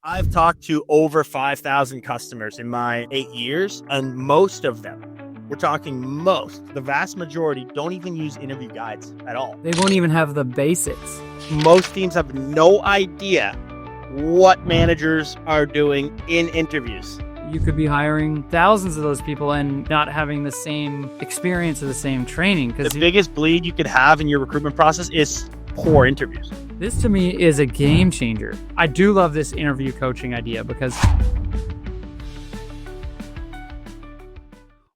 I've talked to over 5,000 customers in my 8 years, and most of them, we're talking most, the vast majority don't even use interview guides at all. They won't even have the basics. Most teams have no idea what managers are doing in interviews. You could be hiring thousands of those people and not having the same experience or the same training. The biggest bleed you could have in your recruitment process is poor interviews. This to me is a game changer. I do love this interview coaching idea because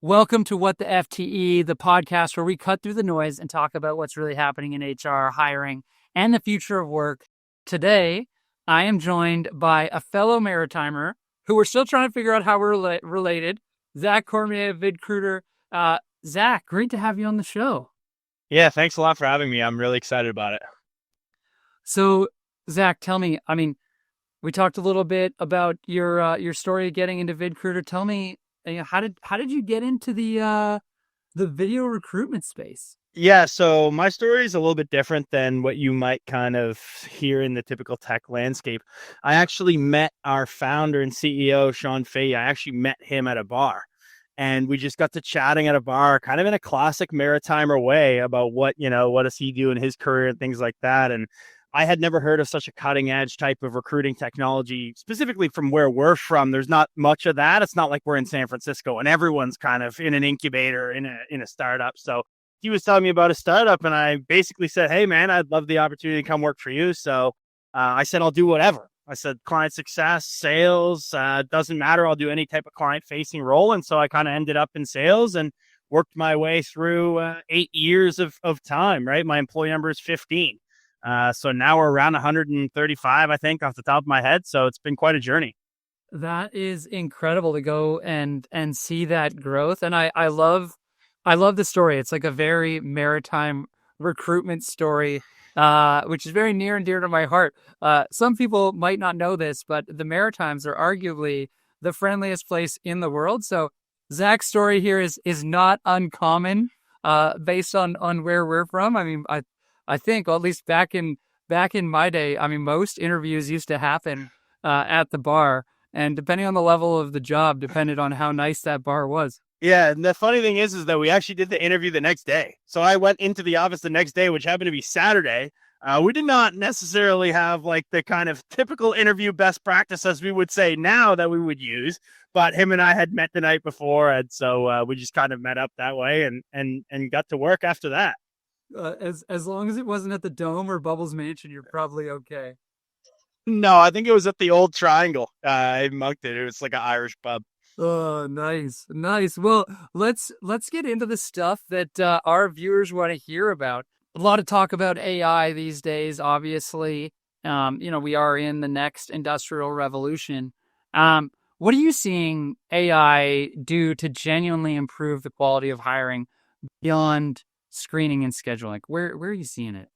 welcome to What the FTE, the podcast where we cut through the noise and talk about what's really happening in HR, hiring, and the future of work. Today, I am joined by a fellow Maritimer who we're still trying to figure out how we're related, Zack Cormier of VidCruiter. Zack, great to have you on the show. Yeah, thanks a lot for having me. I'm really excited about it. So, Zack, tell me, we talked a little bit about your story of getting into VidCruiter. Tell me, how did you get into the video recruitment space? Yeah, so my story is a little bit different than what you might kind of hear in the typical tech landscape. I actually met our founder and CEO, Sean Fahey. I actually met him at a bar. And we just got to chatting at a bar, kind of in a classic Maritimer way about what does he do in his career and things like that. And I had never heard of such a cutting edge type of recruiting technology, specifically from where we're from. There's not much of that. It's not like we're in San Francisco and everyone's kind of in an incubator in a startup. So he was telling me about a startup and I basically said, hey man, I'd love the opportunity to come work for you. So I said, I'll do whatever. I said, client success, sales, doesn't matter. I'll do any type of client facing role. And so I kind of ended up in sales and worked my way through 8 years of time, right? My employee number is 15. So now we're around 135, I think, off the top of my head. So it's been quite a journey. That is incredible to go and see that growth. And I love the story. It's like a very maritime recruitment story, which is very near and dear to my heart. Some people might not know this, but the Maritimes are arguably the friendliest place in the world. So Zack's story here is not uncommon, based on where we're from. I think, or at least back in my day, most interviews used to happen at the bar, and depending on the level of the job, depended on how nice that bar was. Yeah, and the funny thing is that we actually did the interview the next day. So I went into the office the next day, which happened to be Saturday. We did not necessarily have like the kind of typical interview best practice as we would say now that we would use, but him and I had met the night before, and so we just kind of met up that way and got to work after that. As long as it wasn't at the Dome or Bubbles Mansion, you're probably okay. No, I think it was at the Old Triangle. I mugged it. It was like an Irish pub. Oh, nice. Well, let's get into the stuff that our viewers want to hear about. A lot of talk about AI these days, obviously. We are in the next industrial revolution. What are you seeing AI do to genuinely improve the quality of hiring beyond screening and scheduling? Where are you seeing it?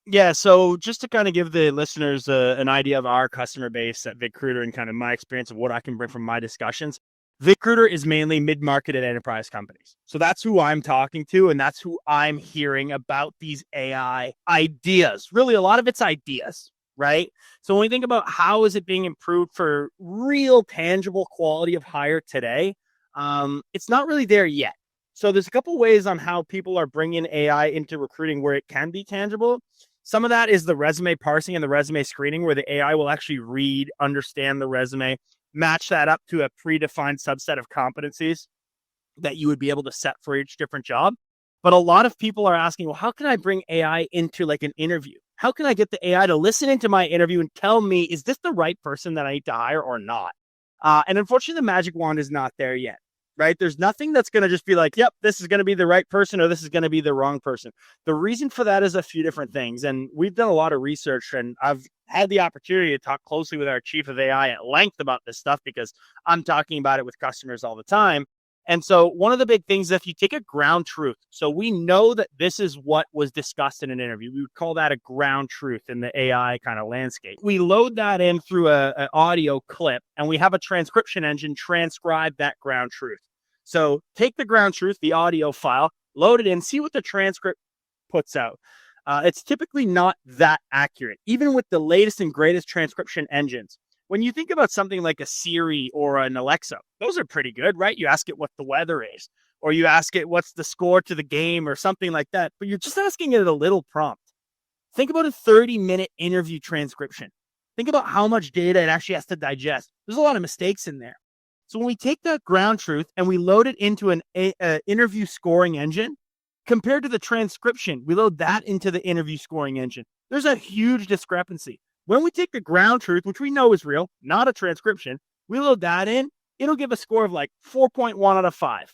Yeah, so just to kind of give the listeners an idea of our customer base at VidCruiter and kind of my experience of what I can bring from my discussions, VidCruiter is mainly mid-market and enterprise companies. So that's who I'm talking to, and that's who I'm hearing about these AI ideas. Really, a lot of it's ideas, right? So when we think about how is it being improved for real tangible quality of hire today, it's not really there yet. So there's a couple ways on how people are bringing AI into recruiting where it can be tangible. Some of that is the resume parsing and the resume screening, where the AI will actually read, understand the resume, match that up to a predefined subset of competencies that you would be able to set for each different job. But a lot of people are asking, well, how can I bring AI into like an interview? How can I get the AI to listen into my interview and tell me, is this the right person that I need to hire or not? And unfortunately, the magic wand is not there yet. Right? There's nothing that's going to just be like, yep, this is going to be the right person or this is going to be the wrong person. The reason for that is a few different things. And we've done a lot of research, and I've had the opportunity to talk closely with our chief of AI at length about this stuff because I'm talking about it with customers all the time. And so one of the big things is if you take a ground truth, so we know that this is what was discussed in an interview, we would call that a ground truth in the AI kind of landscape. We load that in through an audio clip, and we have a transcription engine transcribe that ground truth. So take the ground truth, the audio file, load it in, see what the transcript puts out. It's typically not that accurate, even with the latest and greatest transcription engines. When you think about something like a Siri or an Alexa, those are pretty good, right? You ask it what the weather is, or you ask it what's the score to the game or something like that, but you're just asking it a little prompt. Think about a 30-minute interview transcription. Think about how much data it actually has to digest. There's a lot of mistakes in there. So when we take that ground truth and we load it into an interview scoring engine, compared to the transcription, we load that into the interview scoring engine. There's a huge discrepancy. When we take the ground truth, which we know is real, not a transcription, we load that in, it'll give a score of like 4.1 out of 5.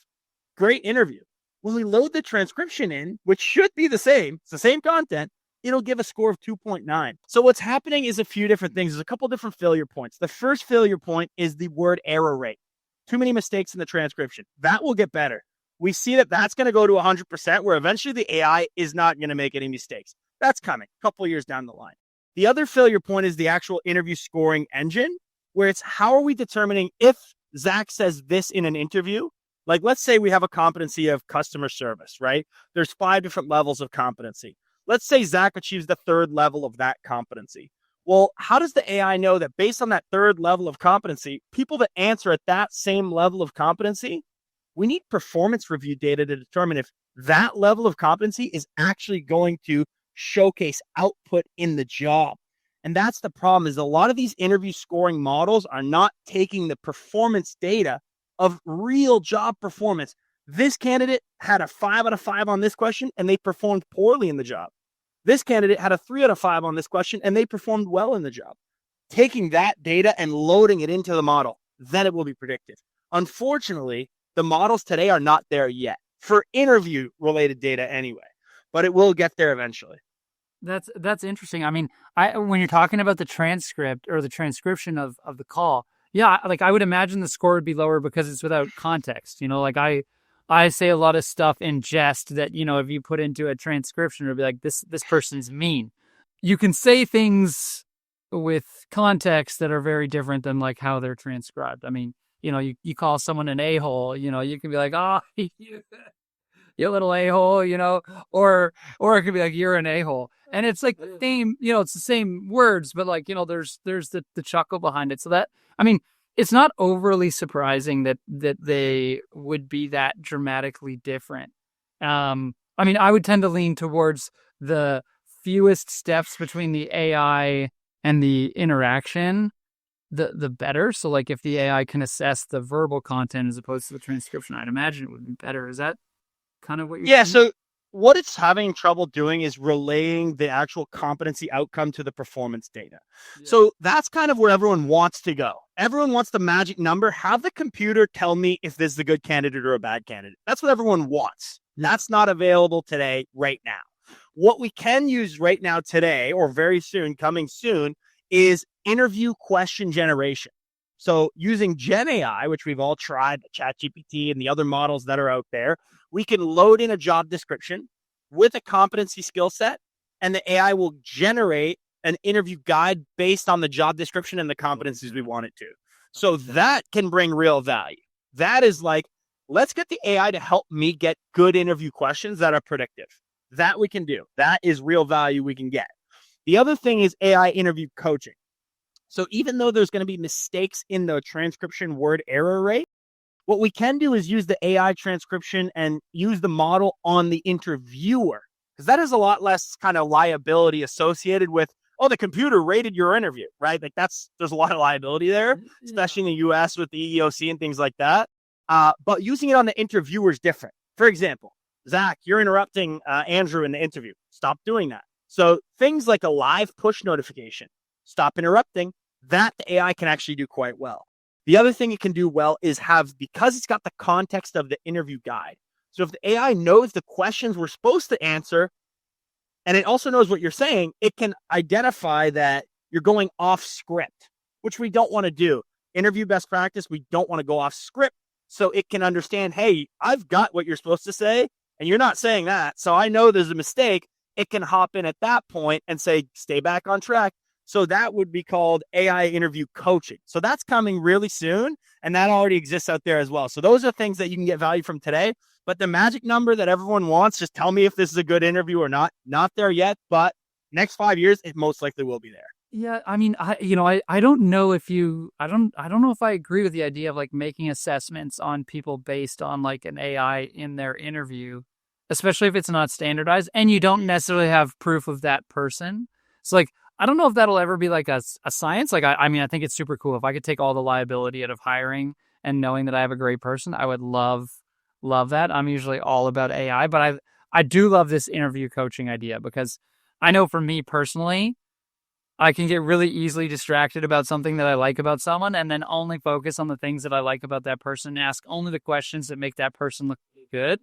Great interview. When we load the transcription in, which should be the same, it's the same content, it'll give a score of 2.9. So what's happening is a few different things. There's a couple different failure points. The first failure point is the word error rate. Too many mistakes in the transcription. That will get better. We see that that's going to go to 100%, where eventually the AI is not going to make any mistakes. That's coming a couple of years down the line. The other failure point is the actual interview scoring engine, where it's how are we determining if Zack says this in an interview? Like, let's say we have a competency of customer service, right? There's 5 different levels of competency. Let's say Zack achieves the 3rd level of that competency. Well, how does the AI know that based on that 3rd level of competency, people that answer at that same level of competency, we need performance review data to determine if that level of competency is actually going to showcase output in the job. And that's the problem, is a lot of these interview scoring models are not taking the performance data of real job performance. This candidate had a 5 out of 5 on this question and they performed poorly in the job. This candidate had a 3 out of 5 on this question and they performed well in the job. Taking that data and loading it into the model, then it will be predictive. Unfortunately, the models today are not there yet for interview related data anyway, but it will get there eventually. That's interesting. I mean, when you're talking about the transcript or the transcription of the call, yeah, like I would imagine the score would be lower because it's without context. Like I say a lot of stuff in jest that, if you put into a transcription, it'll be like, this person's mean. You can say things with context that are very different than like how they're transcribed. I mean, you call someone an a-hole, you can be like, oh, you little a-hole, or it could be like, you're an a-hole. And it's like the same, it's the same words, but like, there's the chuckle behind it. So that, I mean, it's not overly surprising that they would be that dramatically different. I mean, I would tend to lean towards the fewest steps between the AI and the interaction, the better. So like if the AI can assess the verbal content as opposed to the transcription, I'd imagine it would be better. Is that kind of what you're saying? So what it's having trouble doing is relaying the actual competency outcome to the performance data. Yeah. So that's kind of where everyone wants to go. Everyone wants the magic number. Have the computer tell me if this is a good candidate or a bad candidate. That's what everyone wants. That's not available today, right now. What we can use right now today, or very soon, coming soon, is interview question generation. So using Gen AI, which we've all tried, ChatGPT and the other models that are out there, we can load in a job description with a competency skill set, and the AI will generate an interview guide based on the job description and the competencies we want it to. So that can bring real value. That is like, let's get the AI to help me get good interview questions that are predictive. That we can do. That is real value we can get. The other thing is AI interview coaching. So even though there's going to be mistakes in the transcription word error rate, what we can do is use the AI transcription and use the model on the interviewer, because that is a lot less kind of liability associated with, the computer rated your interview, right? Like there's a lot of liability there, especially in the US with the EEOC and things like that. But using it on the interviewer is different. For example, Zack, you're interrupting Andrew in the interview. Stop doing that. So things like a live push notification, stop interrupting, that the AI can actually do quite well. The other thing it can do well is because it's got the context of the interview guide. So if the AI knows the questions we're supposed to answer, and it also knows what you're saying, it can identify that you're going off script, which we don't want to do. Interview best practice, we don't want to go off script. So it can understand, hey, I've got what you're supposed to say, and you're not saying that. So I know there's a mistake. It can hop in at that point and say, stay back on track. So that would be called AI interview coaching. So that's coming really soon, and that already exists out there as well. So those are things that you can get value from today. But the magic number that everyone wants, just tell me if this is a good interview or not there yet. But next 5 years, it most likely will be there. Yeah, I mean, I don't know if I don't know if I agree with the idea of like making assessments on people based on like an AI in their interview, especially if it's not standardized and you don't necessarily have proof of that person. So like, I don't know if that'll ever be like a science. Like, I mean, I think it's super cool. If I could take all the liability out of hiring and knowing that I have a great person, I would love that. I'm usually all about AI, but I do love this interview coaching idea because I know for me personally, I can get really easily distracted about something that I like about someone and then only focus on the things that I like about that person and ask only the questions that make that person look good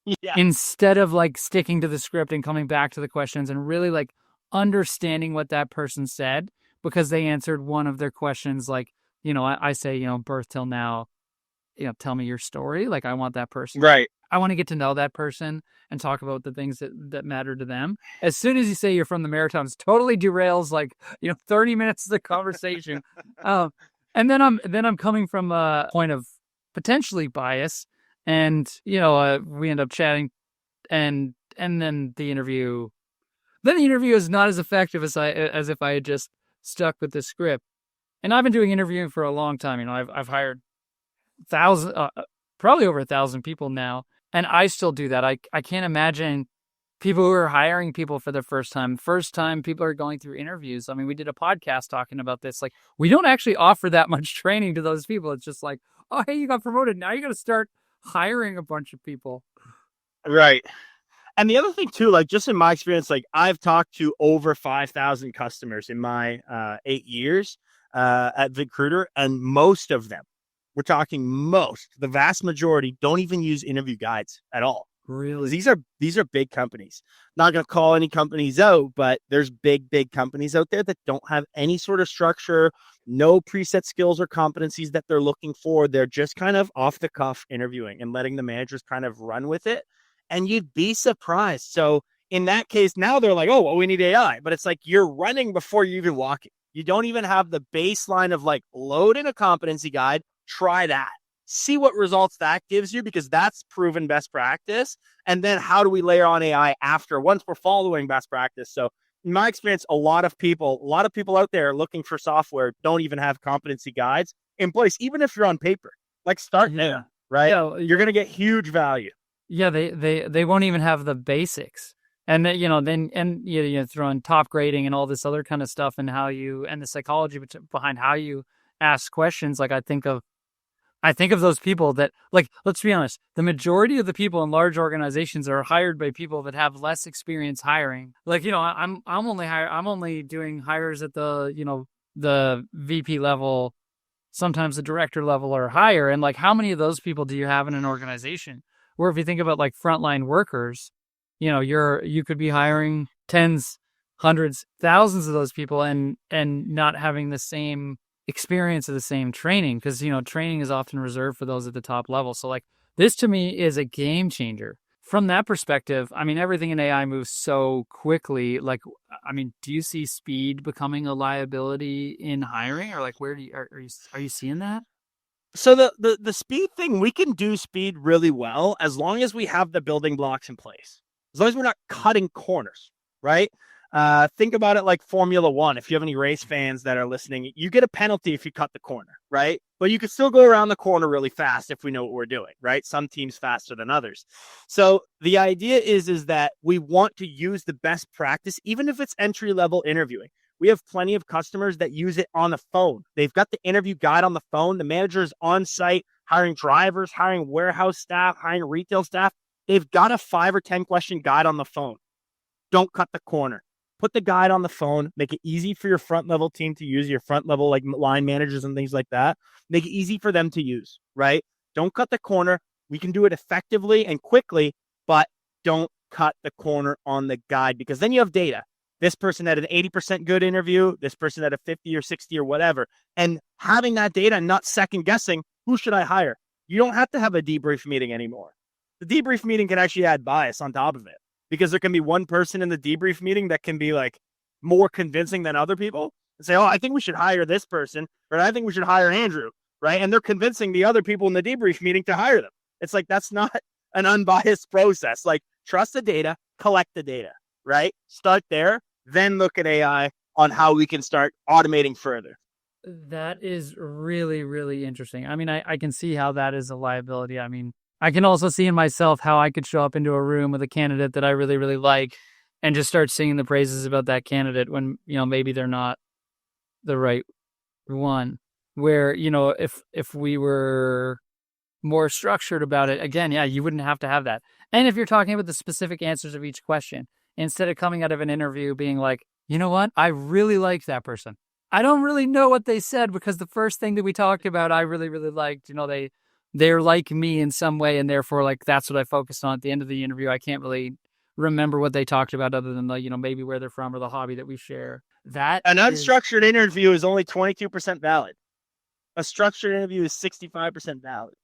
Yeah. instead of like sticking to the script and coming back to the questions and really like understanding what that person said because they answered one of their questions. Like, I say, birth till now, tell me your story. Like, I want that person. Right. I want to get to know that person and talk about the things that matter to them. As soon as you say you're from the Maritimes, totally derails like 30 minutes of the conversation. um, and then I'm coming from a point of potentially bias, and we end up chatting, and then the interview is not as effective as if I had just stuck with the script. And I've been doing interviewing for a long time. I've hired probably over 1,000 people now, and I still do that. I can't imagine people who are hiring people for the first time. First time people are going through interviews. I mean, we did a podcast talking about this. Like, we don't actually offer that much training to those people. It's just like, oh, hey, you got promoted. Now you got to start hiring a bunch of people. Right. And the other thing too, like just in my experience, like I've talked to over 5,000 customers in my 8 years at VidCruiter, and most of them, we're talking the vast majority, don't even use interview guides at all. Really? These are big companies. Not going to call any companies out, but there's big companies out there that don't have any sort of structure, no preset skills or competencies that they're looking for. They're just kind of off the cuff interviewing and letting the managers kind of run with it. And you'd be surprised. So in that case, now they're like, oh, well, we need AI. But it's like you're running before you're even walking. You don't even have the baseline of like load in a competency guide. Try that. See what results that gives you, because that's proven best practice. And then how do we layer on AI after once we're following best practice? So in my experience, a lot of people out there looking for software don't even have competency guides in place, even if you're on paper. Like start there, right? Yeah, you're going to get huge value. Yeah, they won't even have the basics. And then you throw in top grading and all this other kind of stuff, and the psychology behind how you ask questions. Like, I think of those people that, like, let's be honest, the majority of the people in large organizations are hired by people that have less experience hiring. Like, I'm only doing hires at the VP level, sometimes the director level or higher. And like, how many of those people do you have in an organization? Where if you think about like frontline workers, you could be hiring tens, hundreds, thousands of those people and not having the same experience or the same training, because training is often reserved for those at the top level. So like, this to me is a game changer from that perspective. I mean, everything in AI moves so quickly. Like, I mean, do you see speed becoming a liability in hiring, or like, where are you seeing that? So the speed thing, we can do speed really well as long as we have the building blocks in place. As long as we're not cutting corners, right? Think about it like Formula One. If you have any race fans that are listening, you get a penalty if you cut the corner, right? But you can still go around the corner really fast if we know what we're doing, right? Some teams faster than others. So the idea is that we want to use the best practice, even if it's entry level interviewing. We have plenty of customers that use it on the phone. They've got the interview guide on the phone. The manager is on site, hiring drivers, hiring warehouse staff, hiring retail staff. They've got a 5 or 10 question guide on the phone. Don't cut the corner. Put the guide on the phone. Make it easy for your front level team to use, your front level like line managers and things like that. Make it easy for them to use, right? Don't cut the corner. We can do it effectively and quickly, but don't cut the corner on the guide, because then you have data. This person had an 80% good interview. This person had a 50 or 60 or whatever. And having that data and not second guessing, who should I hire? You don't have to have a debrief meeting anymore. The debrief meeting can actually add bias on top of it, because there can be one person in the debrief meeting that can be like more convincing than other people and say, oh, I think we should hire this person, or I think we should hire Andrew, right? And they're convincing the other people in the debrief meeting to hire them. It's like, that's not an unbiased process. Like, trust the data, collect the data, right? Start there, then look at AI, on how we can start automating further. That is really, really interesting. I mean, I can see how that is a liability. I mean, I can also see in myself how I could show up into a room with a candidate that I really, really like and just start singing the praises about that candidate when, maybe they're not the right one. Where, if we were more structured about it, again, yeah, you wouldn't have to have that. And if you're talking about the specific answers of each question, instead of coming out of an interview being like, you know what, I really like that person. I don't really know what they said because the first thing that we talked about, I really, really liked. They're like me in some way, and therefore, like, that's what I focused on at the end of the interview. I can't really remember what they talked about other than maybe where they're from or the hobby that we share. That An is unstructured interview is only 22% valid. A structured interview is 65% valid.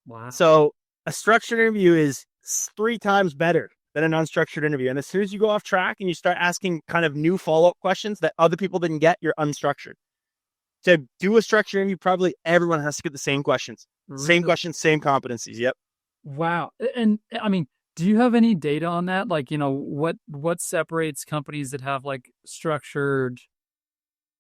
wow. So a structured interview is 3 times better than an unstructured interview. And as soon as you go off track and you start asking kind of new follow-up questions that other people didn't get, you're unstructured. To do a structured interview, probably everyone has to get the same questions. Same Really? questions, same competencies. Yep. Wow. And I mean, do you have any data on that? Like, what separates companies that have like structured?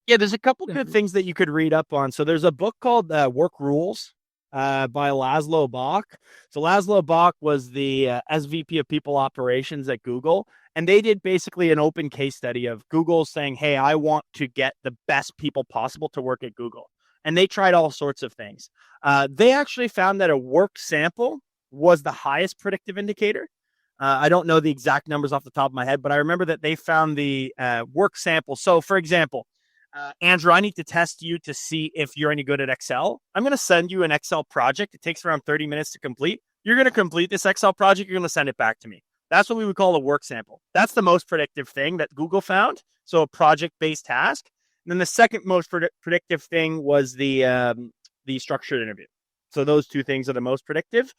Yeah, there's a couple good things that you could read up on. So there's a book called Work Rules by Laszlo Bock. So Laszlo Bock was the SVP of People Operations at Google. And they did basically an open case study of Google saying, hey, I want to get the best people possible to work at Google. And they tried all sorts of things. They actually found that a work sample was the highest predictive indicator. I don't know the exact numbers off the top of my head, but I remember that they found the work sample. So, for example, Andrew, I need to test you to see if you're any good at Excel. I'm going to send you an Excel project. It takes around 30 minutes to complete. You're going to complete this Excel project. You're going to send it back to me. That's what we would call a work sample. That's the most predictive thing that Google found. So a project-based task. And then the second most predictive thing was the structured interview. So those 2 things are the most predictive.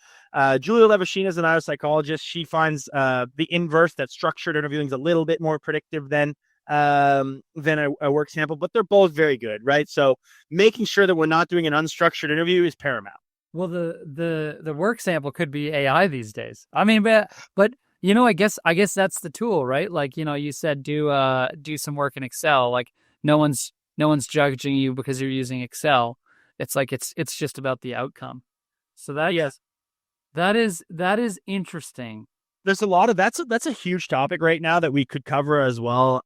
Julia Levashina is an neuropsychologist. She finds the inverse, that structured interviewing is a little bit more predictive than a work sample, but they're both very good, right? So making sure that we're not doing an unstructured interview is paramount. Well, the work sample could be AI these days. I mean, but I guess that's the tool, right? Like, you said do some work in Excel. Like no one's judging you because you're using Excel. It's like it's just about the outcome. So Yes, that is interesting. there's a lot of that's a huge topic right now that we could cover as well.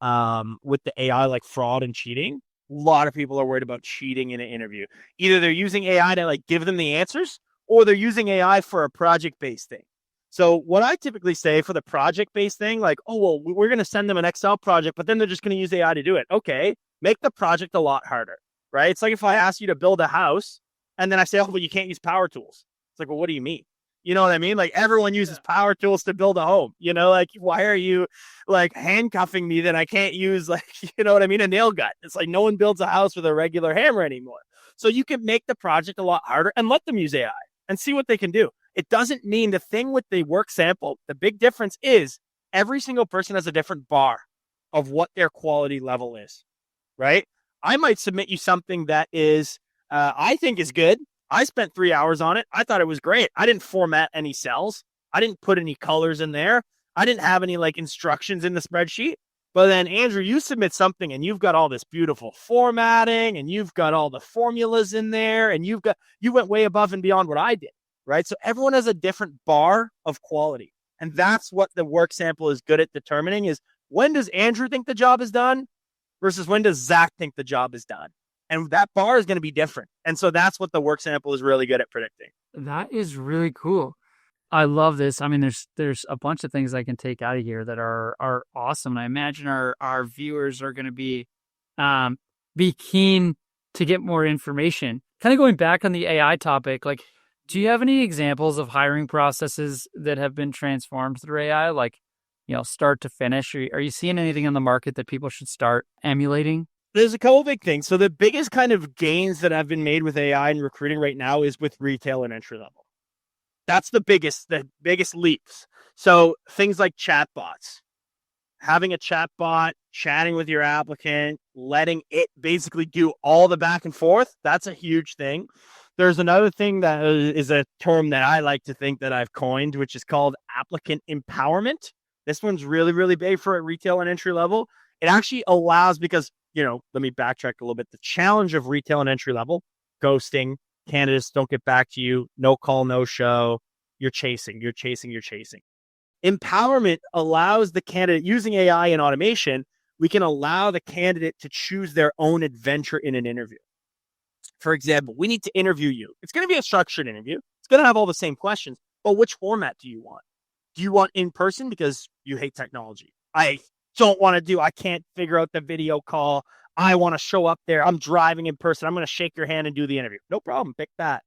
With the AI, like fraud and cheating. A lot of people are worried about cheating in an interview. Either they're using AI to like give them the answers, or they're using AI for a project-based thing. So what I typically say for the project-based thing, like, oh, well, we're going to send them an Excel project, but then they're just going to use AI to do it. Okay, make the project a lot harder, right? It's like if I ask you to build a house and then I say, oh, but you can't use power tools. It's like, well, what do you mean? You know what I mean? Like everyone uses power tools to build a home. Like why are you like handcuffing me that I can't use like, you know what I mean? A nail gun. It's like no one builds a house with a regular hammer anymore. So you can make the project a lot harder and let them use AI and see what they can do. It doesn't mean the thing with the work sample. The big difference is every single person has a different bar of what their quality level is, right? I might submit you something that is, I think is good. I spent 3 hours on it. I thought it was great. I didn't format any cells. I didn't put any colors in there. I didn't have any like instructions in the spreadsheet. But then Andrew, you submit something and you've got all this beautiful formatting and you've got all the formulas in there and you went way above and beyond what I did, right? So everyone has a different bar of quality. And that's what the work sample is good at determining is when does Andrew think the job is done versus when does Zack think the job is done? And that bar is going to be different. And so that's what the work sample is really good at predicting. That is really cool. I love this. I mean, there's a bunch of things I can take out of here that are awesome. And I imagine our viewers are going to be keen to get more information. Kind of going back on the AI topic, like, do you have any examples of hiring processes that have been transformed through AI, like, start to finish? Are you seeing anything in the market that people should start emulating? There's a couple big things. So the biggest kind of gains that have been made with AI and recruiting right now is with retail and entry level. That's the biggest leaps. So things like chatbots, having a chatbot, chatting with your applicant, letting it basically do all the back and forth. That's a huge thing. There's another thing that is a term that I like to think that I've coined, which is called applicant empowerment. This one's really, really big for retail and entry level. It actually allows, because, let me backtrack a little bit. The challenge of retail and entry level, ghosting, candidates don't get back to you, no call, no show. You're chasing. Empowerment allows the candidate, using AI and automation, we can allow the candidate to choose their own adventure in an interview. For example, we need to interview you. It's going to be a structured interview. It's going to have all the same questions, but which format do you want? Do you want in person because you hate technology? I can't figure out the video call. I want to show up there. I'm driving in person. I'm going to shake your hand and do the interview. No problem. Pick that.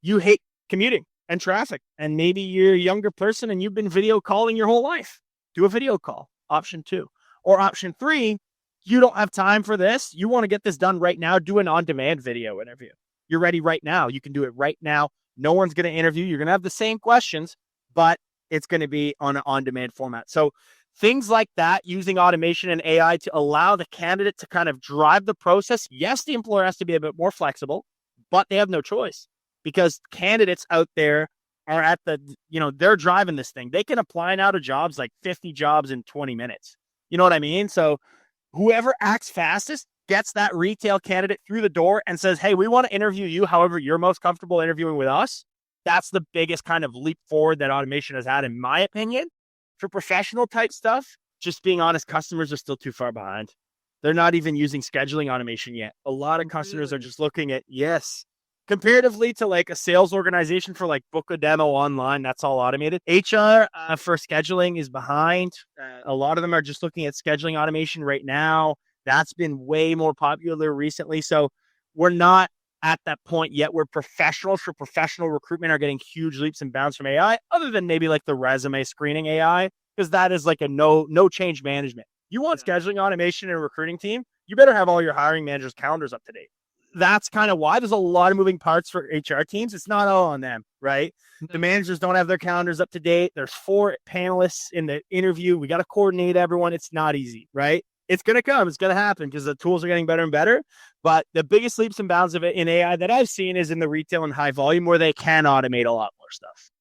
You hate commuting and traffic, and maybe you're a younger person and you've been video calling your whole life. Do a video call. Option 2. Or option 3, you don't have time for this. You want to get this done right now. Do an on-demand video interview. You're ready right now. You can do it right now. No one's going to interview. You're going to have the same questions, but it's going to be on an on-demand format. So things like that, using automation and AI to allow the candidate to kind of drive the process. Yes, the employer has to be a bit more flexible, but they have no choice, because candidates out there are at they're driving this thing. They can apply now to jobs, like 50 jobs in 20 minutes. You know what I mean? So whoever acts fastest gets that retail candidate through the door and says, hey, we want to interview you however you're most comfortable interviewing with us. That's the biggest kind of leap forward that automation has had, in my opinion. For professional type stuff, just being honest, customers are still too far behind. They're not even using scheduling automation yet. A lot of customers are just looking at, yes, comparatively to like a sales organization for like book a demo online, that's all automated. HR for scheduling is behind. A lot of them are just looking at scheduling automation right now. That's been way more popular recently. So we're not at that point yet where professionals for professional recruitment are getting huge leaps and bounds from AI, other than maybe like the resume screening AI, because that is like a no change management. You want scheduling automation in a recruiting team, you better have all your hiring managers' calendars up to date. That's kind of why there's a lot of moving parts for HR teams. It's not all on them, right? The managers don't have their calendars up to date. There's 4 panelists in the interview. We got to coordinate everyone. It's not easy, right? It's going to come. It's going to happen because the tools are getting better and better. But the biggest leaps and bounds of it in AI that I've seen is in the retail and high volume, where they can automate a lot more stuff.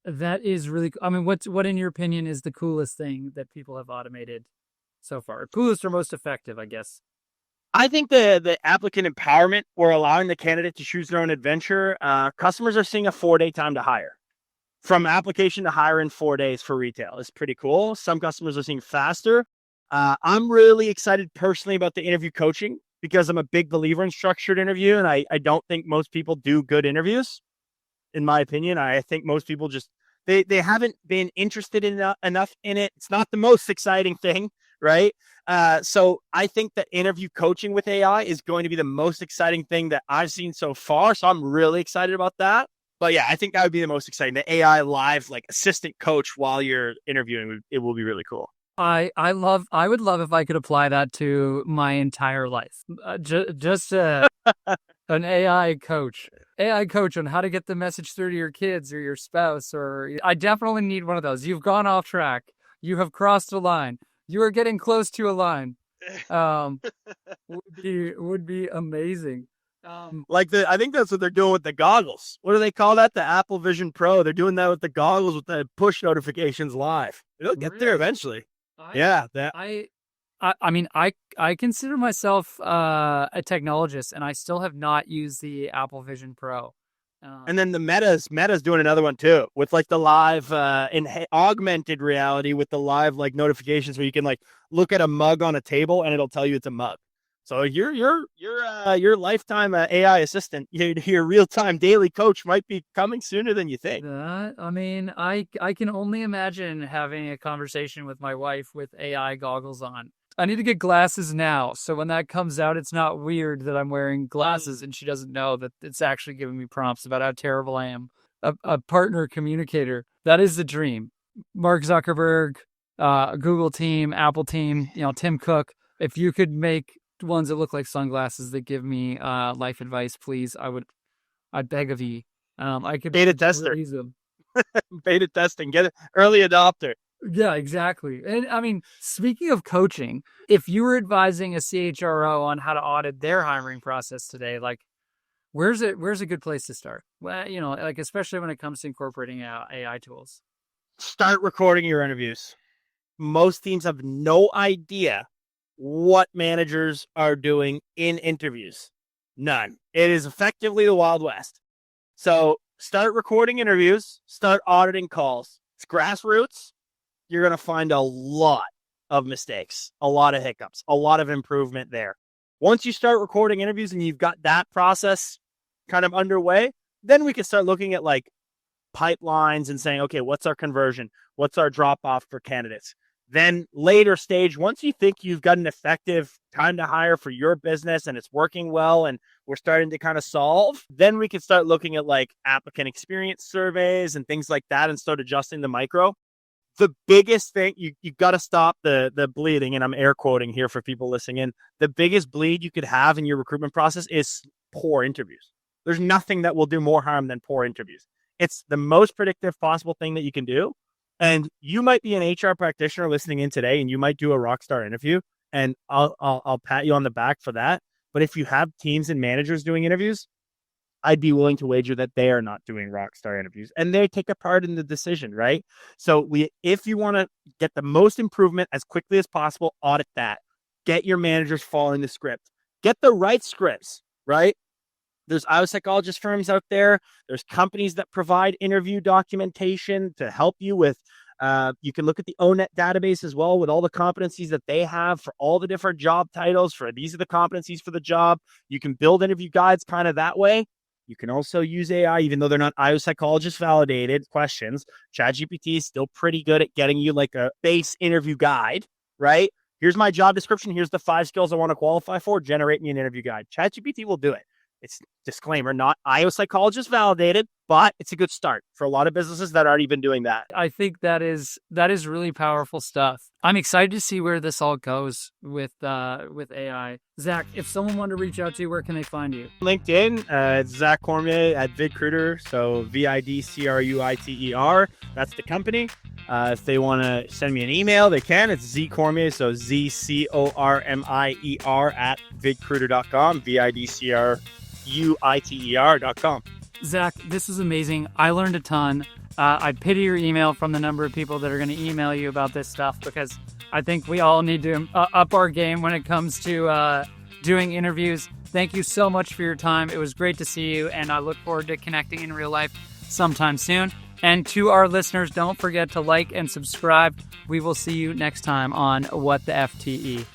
That is really cool. I mean, what in your opinion is the coolest thing that people have automated so far? Coolest or most effective, I guess. I think the applicant empowerment, or allowing the candidate to choose their own adventure. Customers are seeing a 4-day time to hire. From application to hire in 4 days for retail is pretty cool. Some customers are seeing faster. I'm really excited personally about the interview coaching, because I'm a big believer in structured interview, and I don't think most people do good interviews. In my opinion, I think most people just they haven't been interested enough in it. It's not the most exciting thing, right? So I think that interview coaching with AI is going to be the most exciting thing that I've seen so far. So I'm really excited about that. But yeah, I think that would be the most exciting. The AI live like assistant coach while you're interviewing, it will be really cool. I would love if I could apply that to my entire life. Just an AI coach on how to get the message through to your kids or your spouse. Or I definitely need one of those. You've gone off track. You have crossed a line. You are getting close to a line. Would be amazing. I think that's what they're doing with the goggles. What do they call that? The Apple Vision Pro. They're doing that with the goggles with the push notifications live. It'll get there eventually. I mean, I consider myself a technologist, and I still have not used the Apple Vision Pro. And then the Meta's doing another one too, with like the live in augmented reality with the live like notifications where you can like look at a mug on a table and it'll tell you it's a mug. So your lifetime AI assistant, your real-time daily coach might be coming sooner than you think. I mean, I can only imagine having a conversation with my wife with AI goggles on. I need to get glasses now, so when that comes out, it's not weird that I'm wearing glasses and she doesn't know that it's actually giving me prompts about how terrible I am. A partner communicator. That is the dream. Mark Zuckerberg, Google team, Apple team, Tim Cook. If you could make ones that look like sunglasses that give me life advice, please, I'd beg of you. I could beta tester. Them. Beta testing, get it early adopter. Yeah, exactly. And I mean, speaking of coaching, if you were advising a CHRO on how to audit their hiring process today, like where's a good place to start? Well, like especially when it comes to incorporating AI tools. Start recording your interviews. Most teams have no idea what managers are doing in interviews. None. It is effectively the Wild West. So start recording interviews, start auditing calls. It's grassroots. You're going to find a lot of mistakes, a lot of hiccups, a lot of improvement there. Once you start recording interviews and you've got that process kind of underway, then we can start looking at like pipelines and saying, okay, what's our conversion? What's our drop off for candidates? Then later stage, once you think you've got an effective time to hire for your business and it's working well and we're starting to kind of solve, then we can start looking at like applicant experience surveys and things like that and start adjusting the micro. The biggest thing, you got to stop the bleeding, and I'm air quoting here for people listening in. The biggest bleed you could have in your recruitment process is poor interviews. There's nothing that will do more harm than poor interviews. It's the most predictive possible thing that you can do. And you might be an HR practitioner listening in today, and you might do a rock star interview, and I'll pat you on the back for that. But if you have teams and managers doing interviews, I'd be willing to wager that they are not doing rock star interviews, and they take a part in the decision, right? So if you want to get the most improvement as quickly as possible, audit that. Get your managers following the script. Get the right scripts, right? There's IO psychologist firms out there. There's companies that provide interview documentation to help you with. You can look at the ONET database as well with all the competencies that they have for all the different job titles. For these are the competencies for the job. You can build interview guides kind of that way. You can also use AI, even though they're not IO psychologist validated questions. ChatGPT is still pretty good at getting you like a base interview guide, right? Here's my job description. Here's the 5 skills I want to qualify for. Generate me an interview guide. ChatGPT will do it. It's disclaimer, not IO psychologist validated, but it's a good start for a lot of businesses that already been doing that. I think that is really powerful stuff. I'm excited to see where this all goes with AI. Zack, if someone wanted to reach out to you, where can they find you? LinkedIn, it's Zack Cormier at VidCruiter. So VidCruiter. That's the company. If they want to send me an email, they can. It's Z Cormier, so ZCORMIER at vidcruiter.com, VidCruiter.com. Zack, this is amazing. I learned a ton. I pity your email from the number of people that are going to email you about this stuff, because I think we all need to up our game when it comes to doing interviews. Thank you so much for your time. It was great to see you, and I look forward to connecting in real life sometime soon. And to our listeners, don't forget to like and subscribe. We will see you next time on What the FTE.